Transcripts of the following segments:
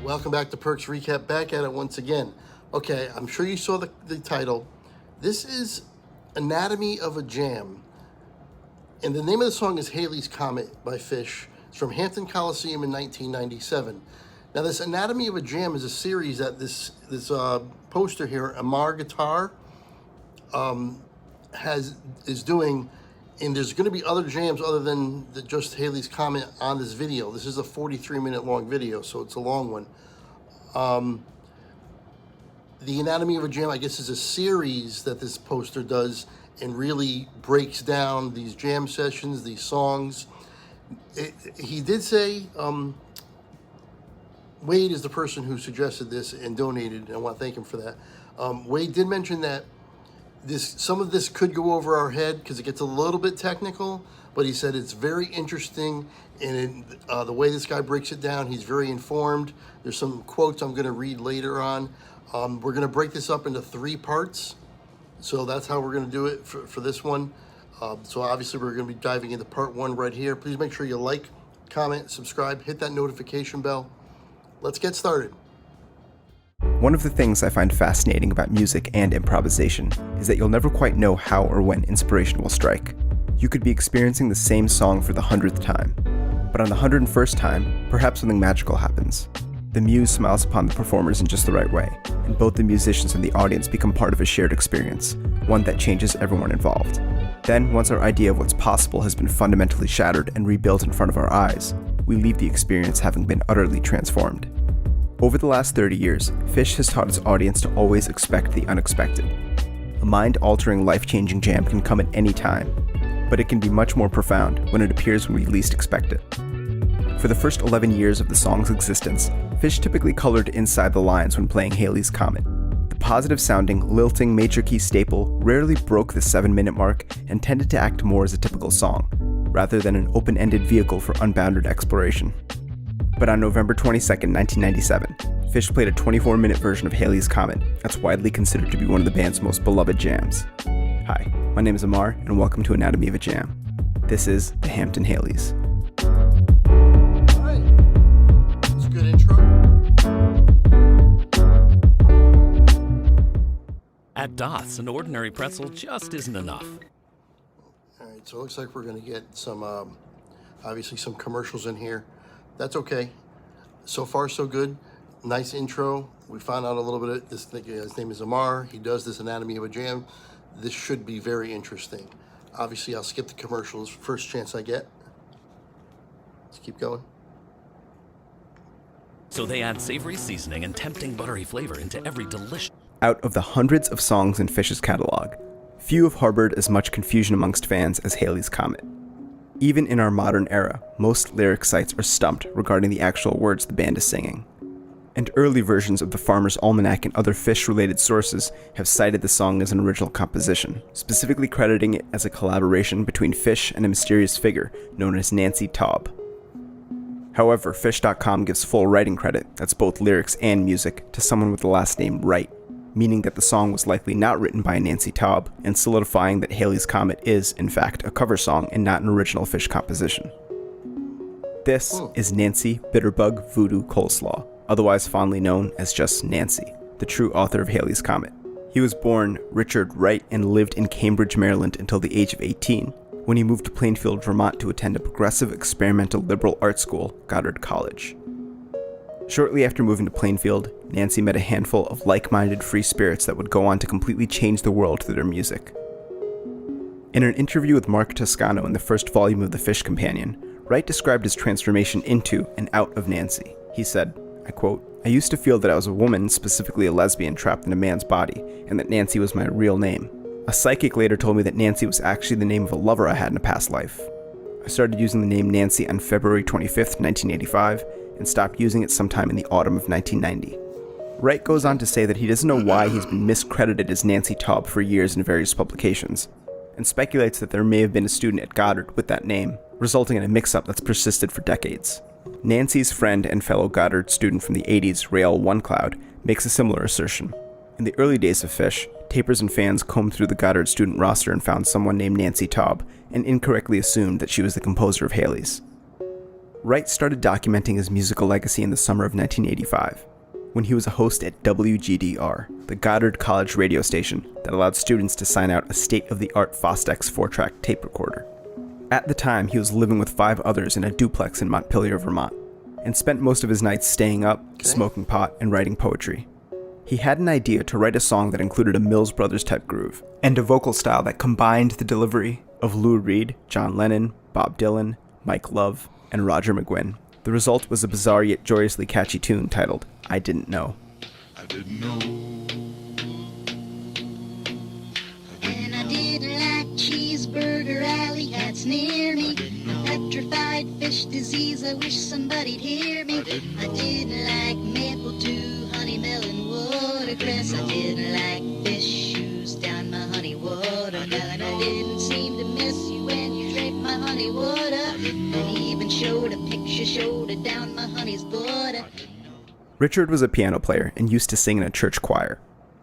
Welcome back to Perks Recap, back at it once again. Okay, I'm sure you saw the title. This is Anatomy of a Jam. And the name of the song is Halley's Comet by Phish. It's from Hampton Coliseum in 1997. Now, this Anatomy of a Jam is a series that this poster here, Amar Guitar, is doing. And there's going to be other jams other than just Halley's Comet on this video. This is a 43-minute long video, so it's a long one. The Anatomy of a Jam, I guess, is a series that this poster does and really breaks down these jam sessions, these songs. He did say, Wade is the person who suggested this and donated, and I want to thank him for that. Wade did mention that some of this could go over our head because it gets a little bit technical, but he said it's very interesting, and the way this guy breaks it down, he's very informed. There's some quotes I'm going to read later on. We're going to break this up into 3 parts, so that's how we're going to do it for this one. So obviously we're going to be diving into part 1 right here. Please make sure you like, comment, subscribe, hit that notification bell. Let's get started. One of the things I find fascinating about music and improvisation is that you'll never quite know how or when inspiration will strike. You could be experiencing the same song for the 100th time, but on the 101st time, perhaps something magical happens. The muse smiles upon the performers in just the right way, and both the musicians and the audience become part of a shared experience, one that changes everyone involved. Then, once our idea of what's possible has been fundamentally shattered and rebuilt in front of our eyes, we leave the experience having been utterly transformed. Over the last 30 years, Phish has taught its audience to always expect the unexpected. A mind-altering, life-changing jam can come at any time, but it can be much more profound when it appears when we least expect it. For the first 11 years of the song's existence, Phish typically colored inside the lines when playing Halley's Comet. The positive-sounding, lilting major key staple rarely broke the 7-minute mark and tended to act more as a typical song, rather than an open-ended vehicle for unbounded exploration. But on November 22, 1997, Phish played a 24-minute version of Halley's Comet that's widely considered to be one of the band's most beloved jams. Hi, my name is Amar, and welcome to Anatomy of a Jam. This is the Hampton Halleys. All right. That's a good intro. At Doth's, an ordinary pretzel just isn't enough. All right, so it looks like we're going to get some, obviously some commercials in here. That's okay. So far, so good. Nice intro. We found out a little bit of this thing. His name is Amar. He does this Anatomy of a Jam. This should be very interesting. Obviously, I'll skip the commercials first chance I get. Let's keep going. So they add savory seasoning and tempting buttery flavor into every delicious... Out of the hundreds of songs in Phish's catalog, few have harbored as much confusion amongst fans as Halley's Comet. Even in our modern era, most lyric sites are stumped regarding the actual words the band is singing. And early versions of the Farmer's Almanac and other Phish-related sources have cited the song as an original composition, specifically crediting it as a collaboration between Phish and a mysterious figure known as Nancy Taub. However, Phish.com gives full writing credit, that's both lyrics and music, to someone with the last name Wright, meaning that the song was likely not written by Nancy Taub, and solidifying that Halley's Comet is, in fact, a cover song and not an original Phish composition. This is Nancy Bitterbug Voodoo Coleslaw, otherwise fondly known as just Nancy, the true author of Halley's Comet. He was born Richard Wright and lived in Cambridge, Maryland until the age of 18, when he moved to Plainfield, Vermont to attend a progressive experimental liberal arts school, Goddard College. Shortly after moving to Plainfield, Nancy met a handful of like-minded free spirits that would go on to completely change the world through their music. In an interview with Mark Toscano in the first volume of the Phish Companion, Wright described his transformation into and out of Nancy. He said, I quote, "I used to feel that I was a woman, specifically a lesbian trapped in a man's body, and that Nancy was my real name. A psychic later told me that Nancy was actually the name of a lover I had in a past life. I started using the name Nancy on February 25th, 1985, and stopped using it sometime in the autumn of 1990. Wright goes on to say that he doesn't know why he's been miscredited as Nancy Taub for years in various publications, and speculates that there may have been a student at Goddard with that name, resulting in a mix-up that's persisted for decades. Nancy's friend and fellow Goddard student from the 80s, Rael Onecloud, makes a similar assertion. In the early days of Phish, tapers and fans combed through the Goddard student roster and found someone named Nancy Taub, and incorrectly assumed that she was the composer of Halley's. Wright started documenting his musical legacy in the summer of 1985, when he was a host at WGDR, the Goddard College radio station that allowed students to sign out a state-of-the-art Fostex 4-track tape recorder. At the time, he was living with 5 others in a duplex in Montpelier, Vermont, and spent most of his nights staying up, smoking pot, and writing poetry. He had an idea to write a song that included a Mills Brothers type groove, and a vocal style that combined the delivery of Lou Reed, John Lennon, Bob Dylan, Mike Love, and Roger McGuinn. The result was a bizarre yet joyously catchy tune titled I Didn't Know. I didn't know. And I didn't like cheeseburger alley cats near me. Petrified fish disease, I wish somebody'd hear me. I didn't like maple to honey melon watercress. I didn't like fish shoes down my honey watermelon. I didn't seem to miss you when you drank my honey water. And even showed a picture, showed it down my honey's border. Richard was a piano player and used to sing in a church choir.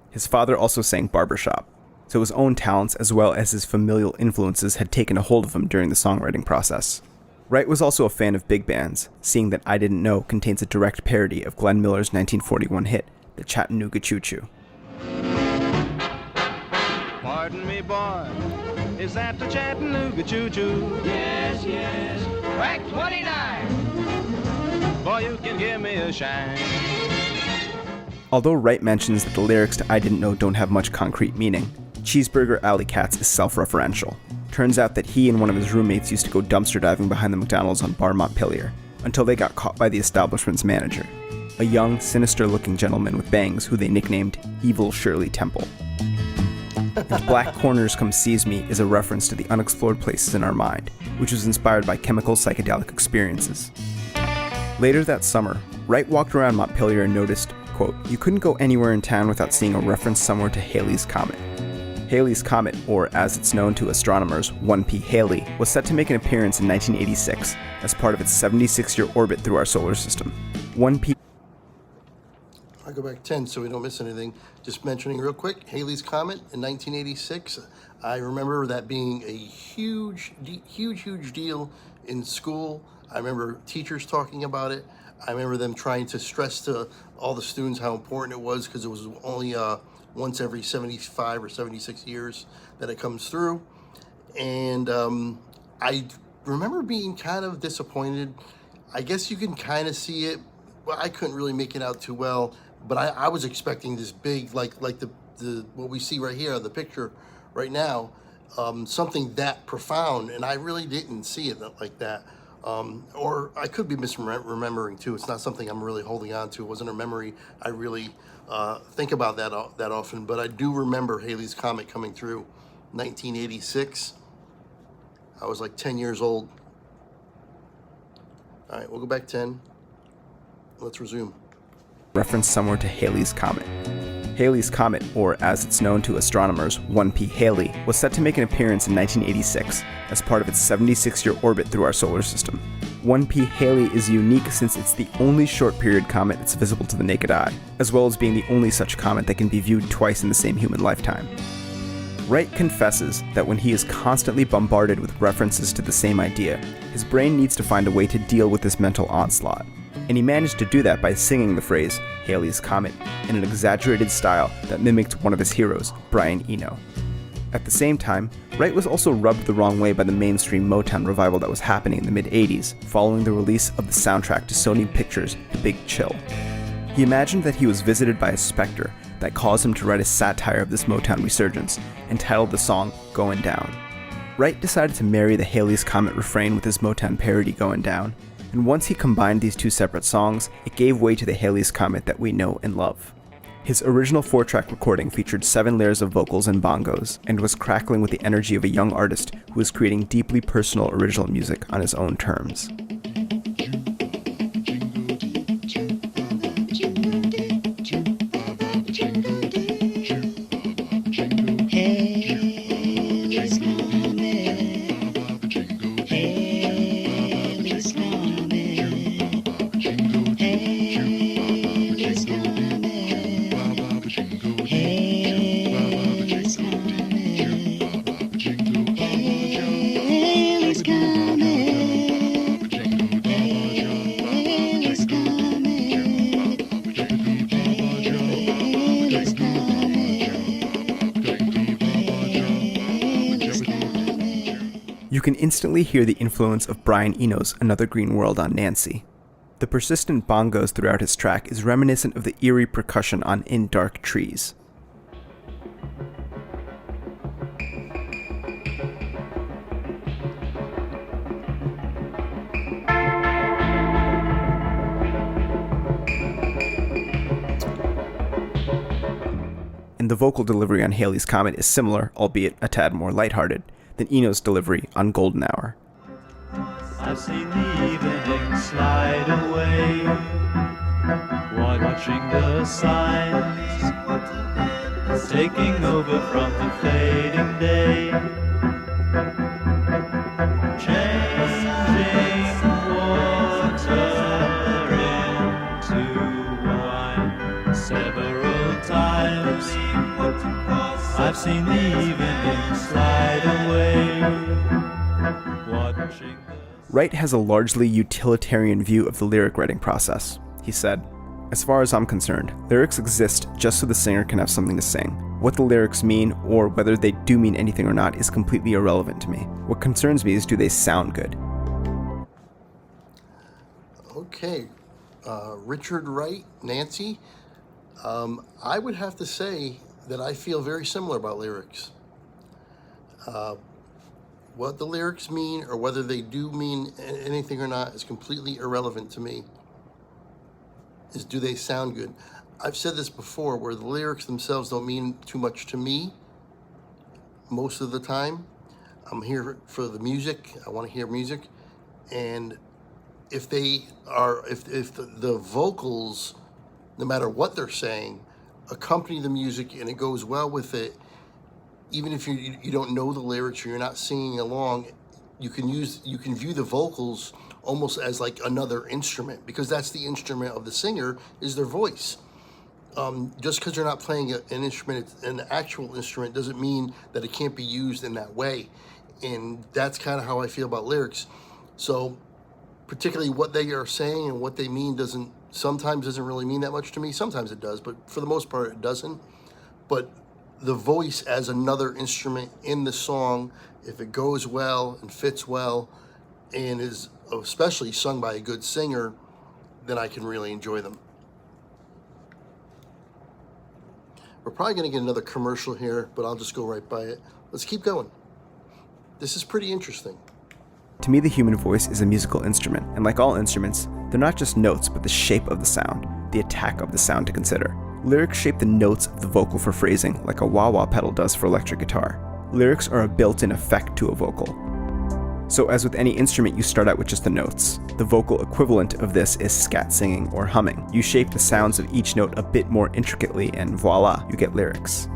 His father also sang barbershop, so his own talents as well as his familial influences had taken a hold of him during the songwriting process. Wright was also a fan of big bands, seeing that I Didn't Know contains a direct parody of Glenn Miller's 1941 hit, The Chattanooga Choo Choo. Pardon me, boy, is that the Chattanooga Choo Choo? Yes, yes, track 29. Boy, you can give me a shine. Although Wright mentions that the lyrics to I Didn't Know don't have much concrete meaning, Cheeseburger Alley Cats is self-referential. Turns out that he and one of his roommates used to go dumpster diving behind the McDonald's on Bar Montpelier, until they got caught by the establishment's manager, a young, sinister-looking gentleman with bangs who they nicknamed Evil Shirley Temple. And Black Corners Come Seize Me is a reference to the unexplored places in our mind, which was inspired by chemical psychedelic experiences. Later that summer, Wright walked around Montpelier and noticed, quote, you couldn't go anywhere in town without seeing a reference somewhere to Halley's Comet. Halley's Comet, or as it's known to astronomers, 1P Halley, was set to make an appearance in 1986 as part of its 76-year orbit through our solar system. 1P... I go back 10 so we don't miss anything. Just mentioning real quick, Halley's Comet in 1986. I remember that being a huge deal in school. I remember teachers talking about it. I remember them trying to stress to all the students how important it was because it was only once every 75 or 76 years that it comes through. And I remember being kind of disappointed. I guess you can kind of see it. Well, I couldn't really make it out too well, but I was expecting this big, like the what we see right here on the picture right now, something that profound, and I really didn't see it like that. Or I could be misremembering too. It's not something I'm really holding on to. It wasn't a memory I really think about that often, but I do remember Halley's Comet coming through 1986. I was like 10 years old. All right, we'll go back 10. Let's resume. Reference somewhere to Halley's Comet. Halley's Comet, or as it's known to astronomers, 1P Halley, was set to make an appearance in 1986 as part of its 76-year orbit through our solar system. 1P Halley is unique since it's the only short-period comet that's visible to the naked eye, as well as being the only such comet that can be viewed twice in the same human lifetime. Wright confesses that when he is constantly bombarded with references to the same idea, his brain needs to find a way to deal with this mental onslaught. And he managed to do that by singing the phrase, Halley's Comet, in an exaggerated style that mimicked one of his heroes, Brian Eno. At the same time, Wright was also rubbed the wrong way by the mainstream Motown revival that was happening in the mid-80s, following the release of the soundtrack to Sony Pictures' The Big Chill. He imagined that he was visited by a specter that caused him to write a satire of this Motown resurgence, and titled the song Goin' Down. Wright decided to marry the Halley's Comet refrain with his Motown parody Goin' Down, and once he combined these two separate songs, it gave way to the Halley's Comet that we know and love. His original 4-track recording featured 7 layers of vocals and bongos, and was crackling with the energy of a young artist who was creating deeply personal original music on his own terms. can instantly hear the influence of Brian Eno's Another Green World on Nancy. The persistent bongos throughout his track is reminiscent of the eerie percussion on In Dark Trees. And the vocal delivery on Halley's Comet is similar, albeit a tad more lighthearted, than Eno's delivery on Golden Hour. I've seen the evening slide away, watching the signs taking over from the fading day, changing water into wine. Several times I've seen the evening slide away, watching the... Wright has a largely utilitarian view of the lyric writing process. He said, "As far as I'm concerned, lyrics exist just so the singer can have something to sing. What the lyrics mean, or whether they do mean anything or not, is completely irrelevant to me. What concerns me is, do they sound good?" Okay, Richard Wright, Nancy. I would have to say that I feel very similar about lyrics. What the lyrics mean, or whether they do mean anything or not, is completely irrelevant to me. Is, do they sound good? I've said this before, where the lyrics themselves don't mean too much to me most of the time. I'm here for the music. I want to hear music. And if they are, if the vocals, no matter what they're saying, accompany the music and it goes well with it, even if you don't know the lyrics or you're not singing along, you can view the vocals almost as like another instrument, because that's the instrument of the singer, is their voice. Just because you're not playing an instrument, an actual instrument, doesn't mean that it can't be used in that way. And that's kind of how I feel about lyrics. So particularly what they are saying and what they mean sometimes doesn't really mean that much to me. Sometimes it does, but for the most part it doesn't. But the voice as another instrument in the song, if it goes well and fits well and is especially sung by a good singer, then I can really enjoy them. We're probably going to get another commercial here, but I'll just go right by it. Let's keep going. This is pretty interesting. To me, the human voice is a musical instrument, and like all instruments, they're not just notes, but the shape of the sound, the attack of the sound to consider. Lyrics shape the notes of the vocal for phrasing, like a wah-wah pedal does for electric guitar. Lyrics are a built-in effect to a vocal. So as with any instrument, you start out with just the notes. The vocal equivalent of this is scat singing or humming. You shape the sounds of each note a bit more intricately, and voila, you get lyrics.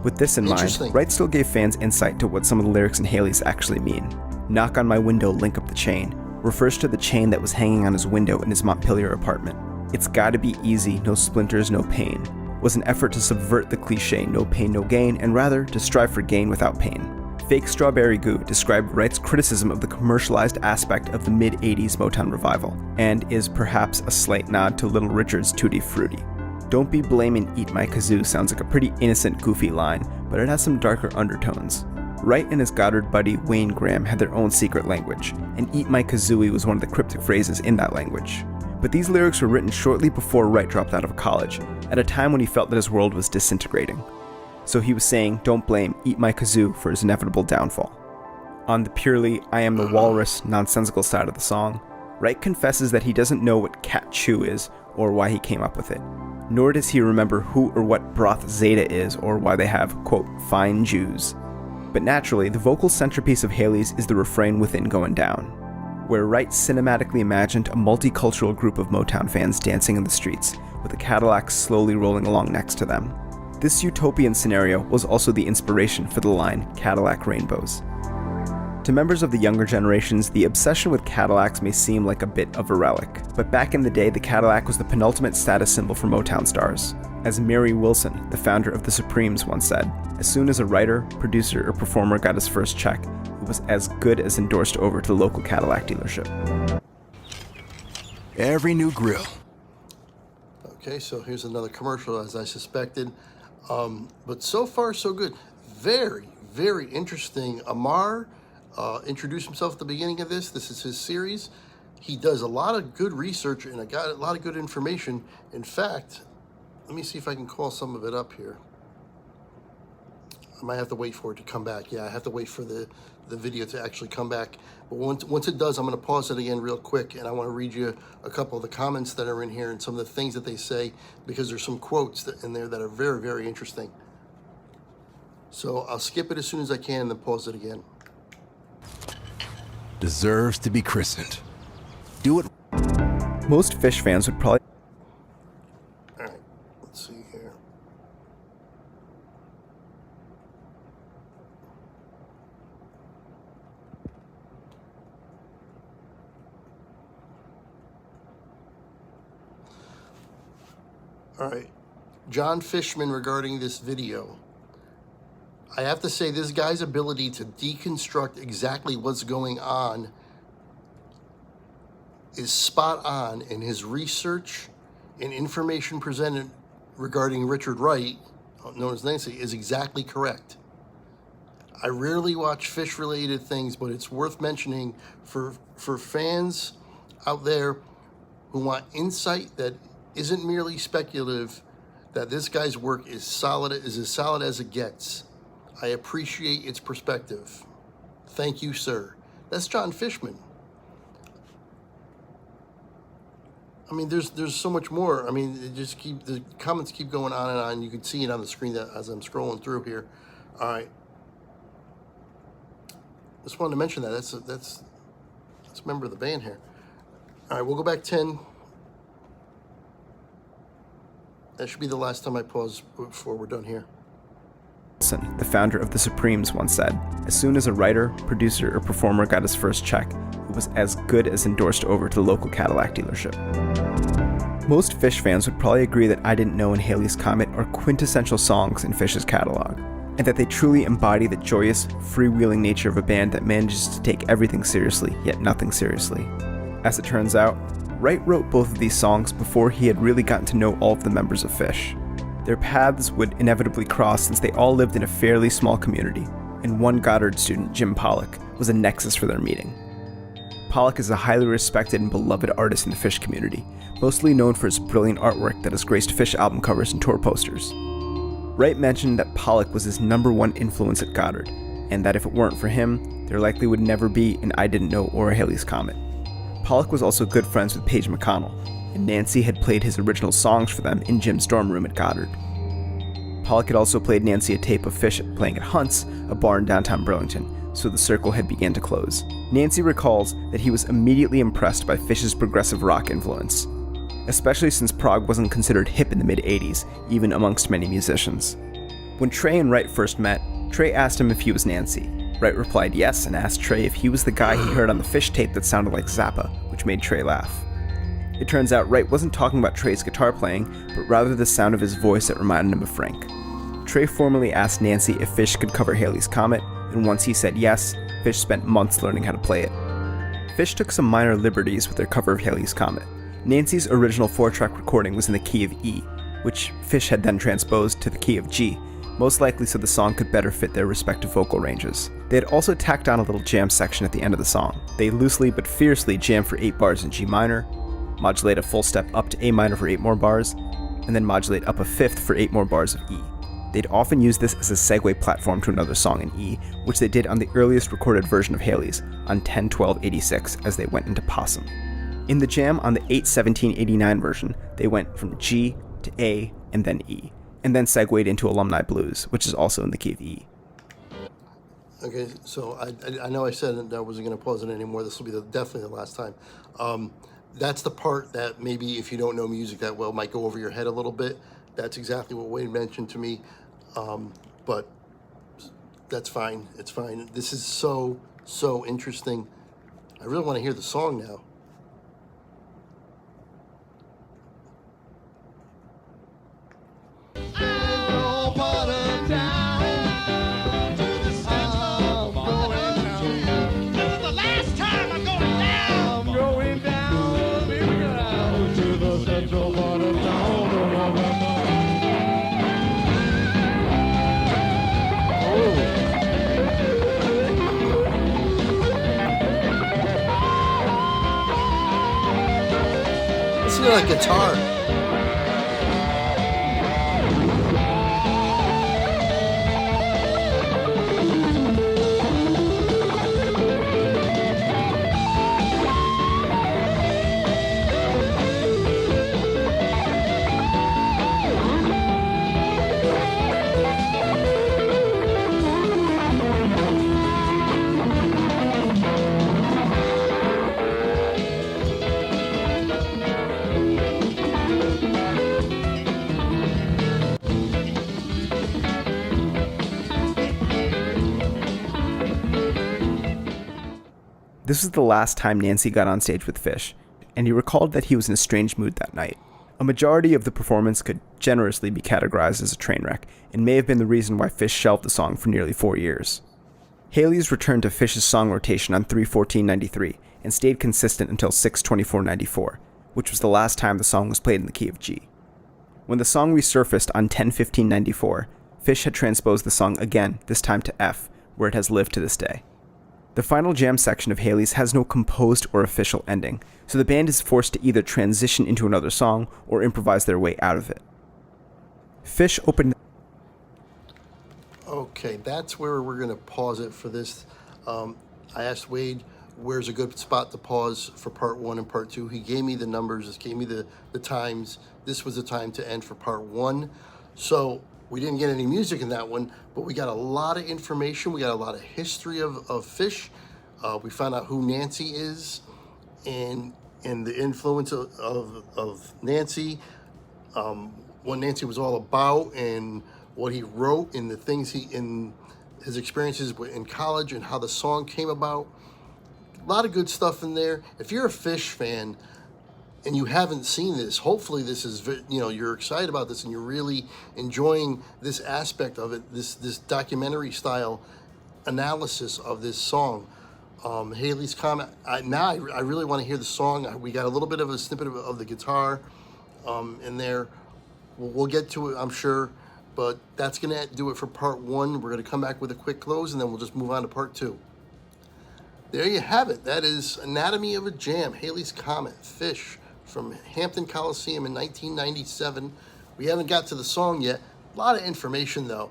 With this in mind, Wright still gave fans insight to what some of the lyrics in Halley's actually mean. "Knock on my window, link up the chain" refers to the chain that was hanging on his window in his Montpelier apartment. "It's gotta be easy, no splinters, no pain" was an effort to subvert the cliche no pain, no gain, and rather to strive for gain without pain. Fake Strawberry Goo described Wright's criticism of the commercialized aspect of the mid-80s Motown revival, and is perhaps a slight nod to Little Richard's Tutti Frutti. "Don't be blamin' Eat My Kazoo" sounds like a pretty innocent, goofy line, but it has some darker undertones. Wright and his Goddard buddy Wayne Graham had their own secret language, and "Eat My Kazooie" was one of the cryptic phrases in that language. But these lyrics were written shortly before Wright dropped out of college, at a time when he felt that his world was disintegrating. So he was saying, don't blame Eat My Kazoo for his inevitable downfall. On the purely "I am the walrus" nonsensical side of the song, Wright confesses that he doesn't know what cat chew is or why he came up with it. Nor does he remember who or what broth zeta is or why they have, quote, "fine Jews." But naturally, the vocal centerpiece of Halley's is the refrain "Within Going Down," where Wright cinematically imagined a multicultural group of Motown fans dancing in the streets, with a Cadillac slowly rolling along next to them. This utopian scenario was also the inspiration for the line "Cadillac Rainbows." To members of the younger generations, the obsession with Cadillacs may seem like a bit of a relic, but back in the day, the Cadillac was the penultimate status symbol for Motown stars. As Mary Wilson, the founder of the Supremes, once said, "As soon as a writer, producer, or performer got his first check, it was as good as endorsed over to the local Cadillac dealership." Every new grill. Okay, so here's another commercial, as I suspected. But so far, so good. Very, very interesting. Amar, introduce himself at the beginning of this. This is his series. He does a lot of good research and got a lot of good information. In fact, let me see if I can call some of it up here. I might have to wait for it to come back. Yeah, I have to wait for the video to actually come back. But once it does, I'm going to pause it again real quick, and I want to read you a couple of the comments that are in here and some of the things that they say, because there's some quotes in there that are very, very interesting. So I'll skip it as soon as I can and then pause it again. Deserves to be christened. Do it. Most Phish fans would probably... All right, let's see here. All right, John Fishman regarding this video. I have to say, this guy's ability to deconstruct exactly what's going on is spot on, and his research and information presented regarding Richard Wright, known as Nancy, is exactly correct. I rarely watch Phish-related things, but it's worth mentioning for fans out there who want insight that isn't merely speculative, that this guy's work is as solid as it gets. I appreciate its perspective. Thank you, sir. That's John Fishman. I mean, there's so much more. I mean, the comments keep going on and on. You can see it on the screen as I'm scrolling through here. All right. Just wanted to mention that. That's a member of the band here. All right, we'll go back 10. That should be the last time I pause before we're done here. The founder of the Supremes, once said, "As soon as a writer, producer, or performer got his first check, it was as good as endorsed over to the local Cadillac dealership." Most Phish fans would probably agree that I Didn't Know and Halley's Comet are quintessential songs in Phish's catalog, and that they truly embody the joyous, freewheeling nature of a band that manages to take everything seriously, yet nothing seriously. As it turns out, Wright wrote both of these songs before he had really gotten to know all of the members of Phish. Their paths would inevitably cross since they all lived in a fairly small community, and one Goddard student, Jim Pollock, was a nexus for their meeting. Pollock is a highly respected and beloved artist in the Phish community, mostly known for his brilliant artwork that has graced Phish album covers and tour posters. Wright mentioned that Pollock was his #1 influence at Goddard, and that if it weren't for him, there likely would never be an I Didn't Know or a Halley's Comet. Pollock was also good friends with Paige McConnell, and Nancy had played his original songs for them in Jim's dorm room at Goddard. Pollock had also played Nancy a tape of Phish playing at Hunt's, a bar in downtown Burlington, so the circle had begun to close. Nancy recalls that he was immediately impressed by Phish's progressive rock influence, especially since prog wasn't considered hip in the mid-'80s, even amongst many musicians. When Trey and Wright first met, Trey asked him if he was Nancy. Wright replied yes and asked Trey if he was the guy he heard on the Phish tape that sounded like Zappa, which made Trey laugh. It turns out Wright wasn't talking about Trey's guitar playing, but rather the sound of his voice that reminded him of Frank. Trey formally asked Nancy if Phish could cover Halley's Comet, and once he said yes, Phish spent months learning how to play it. Phish took some minor liberties with their cover of Halley's Comet. Nancy's original 4-track recording was in the key of E, which Phish had then transposed to the key of G, most likely so the song could better fit their respective vocal ranges. They had also tacked on a little jam section at the end of the song. They loosely but fiercely jam for 8 bars in G minor, modulate a full step up to A minor for 8 more bars, and then modulate up a fifth for 8 more bars of E. They'd often use this as a segue platform to another song in E, which they did on the earliest recorded version of Halley's, on 10/12/86 as they went into Possum. In the jam on the 8/17/89 version, they went from G to A and then E, and then segued into Alumni Blues, which is also in the key of E. Okay, so I know I said I wasn't going to pause it anymore. This will be definitely the last time. That's the part that maybe if you don't know music that well might go over your head a little bit. That's exactly what Wade mentioned to me, but that's fine. It's fine. This is so interesting. I really want to hear the song now. Listen to that guitar. This was the last time Nancy got on stage with Phish, and he recalled that he was in a strange mood that night. A majority of the performance could generously be categorized as a train wreck, and may have been the reason why Phish shelved the song for nearly 4 years. Haley's returned to Phish's song rotation on 3/14/93, and stayed consistent until 6/24/94, which was the last time the song was played in the key of G. When the song resurfaced on 10/15/94, Phish had transposed the song again, this time to F, where it has lived to this day. The final jam section of Haley's has no composed or official ending, so the band is forced to either transition into another song or improvise their way out of it. Phish opened... Okay, that's where we're going to pause it for this. I asked Wade, where's a good spot to pause for part 1 and part 2. He gave me the numbers, he gave me the times. This was the time to end for part 1. So we didn't get any music in that one, but we got a lot of information. We got a lot of history of Phish. We found out who Nancy is and the influence of Nancy, what Nancy was all about, and what he wrote, and the things in his experiences in college, and how the song came about. A lot of good stuff in there. If you're a Phish fan and you haven't seen this, hopefully this is, you're excited about this and you're really enjoying this aspect of it, this documentary style analysis of this song. Haley's Comet. I really want to hear the song. We got a little bit of a snippet of the guitar in there. We'll get to it, I'm sure, but that's going to do it for part 1. We're going to come back with a quick close, and then we'll just move on to part 2. There you have it. That is Anatomy of a Jam, Haley's Comet, Phish, from Hampton Coliseum in 1997. We haven't got to the song yet. A lot of information, though.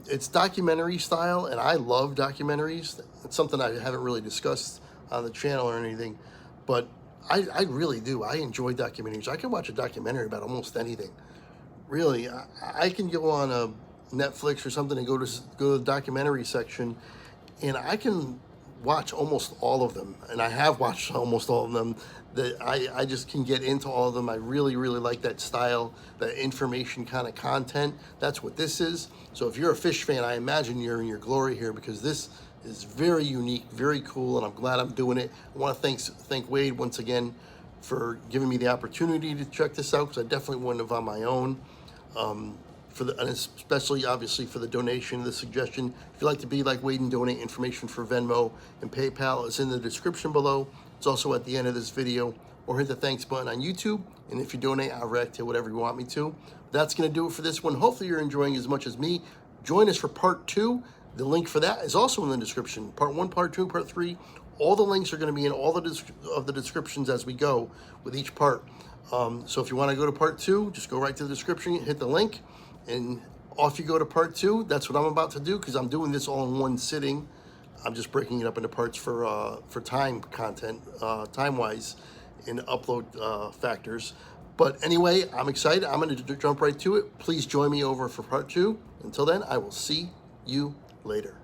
It's documentary style, and I love documentaries. It's something I haven't really discussed on the channel or anything, but I really do. I enjoy documentaries. I can watch a documentary about almost anything. Really, I can go on a Netflix or something and go to the documentary section, and I can watch almost all of them, and I have watched almost all of them. That I just can get into all of them. I really, really like that style, that information kind of content. That's what this is. So if you're a Phish fan, I imagine you're in your glory here, because this is very unique, very cool, and I'm glad I'm doing it. I want to thank Wade once again for giving me the opportunity to check this out, because I definitely wouldn't have on my own. And especially, obviously, for the donation, the suggestion. If you'd like to be like Wade and donate, information for Venmo and PayPal is in the description below. It's also at the end of this video, or hit the thanks button on YouTube. And if you donate, I'll react to whatever you want me to. That's going to do it for this one. Hopefully you're enjoying as much as me. Join us for part 2. The link for that is also in the description. Part 1, part 2, part 3. All the links are going to be in all the descriptions as we go with each part. So if you want to go to part 2, just go right to the description, hit the link, and off you go to part 2. That's what I'm about to do, because I'm doing this all in one sitting. I'm just breaking it up into parts for time content, time-wise, and upload factors. But anyway, I'm excited. I'm going to jump right to it. Please join me over for part 2. Until then, I will see you later.